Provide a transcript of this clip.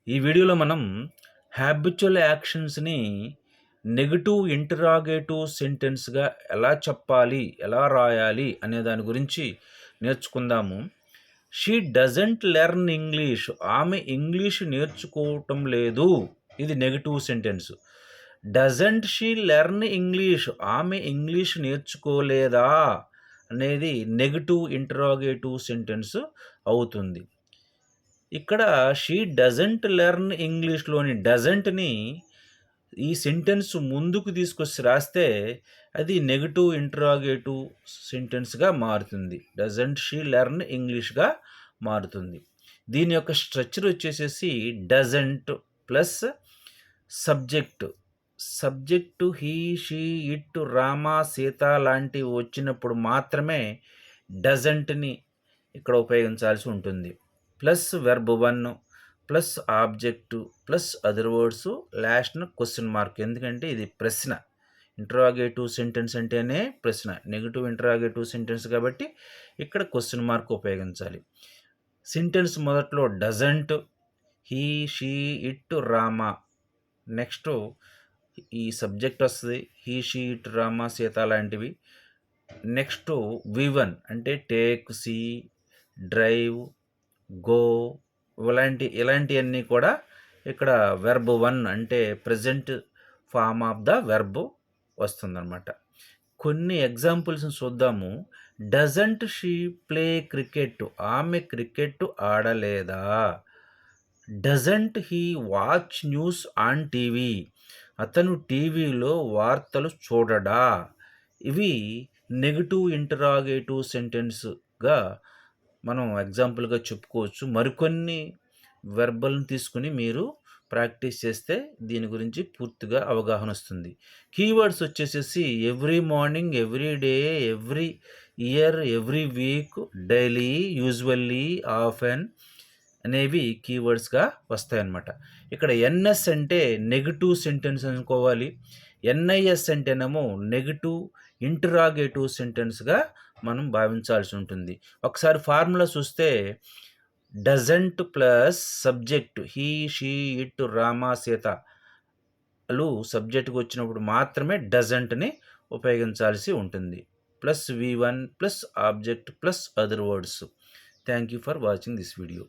ఈ వీడియోలో మనం హ్యాబిచువల్ యాక్షన్స్‌ని నెగెటివ్ ఇంటరాగేటివ్ సెంటెన్స్‌గా ఎలా చెప్పాలి, ఎలా రాయాలి అనే దాని గురించి నేర్చుకుందాము. She doesn't learn English. ఆమె ఇంగ్లీష్ నేర్చుకోవటం లేదు. ఇది negative sentence. Doesn't she learn English. ఆమె ఇంగ్లీష్ నేర్చుకోలేదా అనేది నెగెటివ్ ఇంటరాగేటివ్ సెంటెన్స్ అవుతుంది. ఇక్కడ షీ డజంట్ లెర్న్ ఇంగ్లీష్‌లోని డజంట్‌ని ఈ సెంటెన్స్ ముందుకు తీసుకొచ్చి రాస్తే అది నెగెటివ్ ఇంటరాగేటివ్ సెంటెన్స్‌గా మారుతుంది. డజంట్ షీ లెర్న్ ఇంగ్లీష్‌గా మారుతుంది. దీని యొక్క స్ట్రక్చర్ వచ్చేసేసి doesn't plus subject. Subject he, she, it, Rama, Sita లాంటివి వచ్చినప్పుడు మాత్రమే డజంట్‌ని ఇక్కడ ఉపయోగించాల్సి ఉంటుంది. Plus verb 1 plus object plus other words లాస్ట్‌న క్వెషన్ మార్క్. ఎందుకంటే ఇది ప్రశ్న. ఇంటరాగేటివ్ సెంటెన్స్ అంటేనే ప్రశ్న. నెగెటివ్ ఇంటరాగేటివ్ సెంటెన్స్ కాబట్టి ఇక్కడ క్వెషన్ మార్క్ ఉపయోగించాలి. సెంటెన్స్ మొదట్లో doesn't, he, she, it, Rama. Next ఈ సబ్జెక్ట్ వస్తుంది. He, she, it, Rama, Sita లాంటివి. నెక్స్ట్ V1 అంటే టేక్, సీ, డ్రైవ్, గో ఇలాంటివన్నీ కూడా ఇక్కడ వెర్బ్ 1 అంటే present form of the verb వస్తుందన్నమాట. కొన్ని ఎగ్జాంపుల్స్ని చూద్దాము. Doesn't she play cricket. ఆమె క్రికెట్ ఆడలేదా? Doesn't he watch news on TV. అతను టీవీలో వార్తలు చూడడా? ఇవి నెగెటివ్ ఇంటరాగేటివ్ సెంటెన్స్గా మనం ఎగ్జాంపుల్గా చెప్పుకోవచ్చు. మరికొన్ని వెర్బల్ని తీసుకుని మీరు ప్రాక్టీస్ చేస్తే దీని గురించి పూర్తిగా అవగాహన వస్తుంది. కీవర్డ్స్ వచ్చేసేసి every morning, every day, every year, every week, daily, usually, often అనేవి కీవర్డ్స్గా వస్తాయన్నమాట. ఇక్కడ ఎన్ఎస్ అంటే నెగెటివ్ సెంటెన్స్ అనుకోవాలి. ఎన్ఐఎస్ అంటేనేమో నెగెటివ్ ఇంటరాగేటివ్ సెంటెన్స్గా మనం భావించాల్సి ఉంటుంది. ఒకసారి ఫార్ములా చూస్తే doesn't plus subject he, she, it, Rama, సీతలు సబ్జెక్టుకు వచ్చినప్పుడు మాత్రమే డజంట్ని ఉపయోగించాల్సి ఉంటుంది. Plus V1 plus object plus other words. Thank you for watching this video.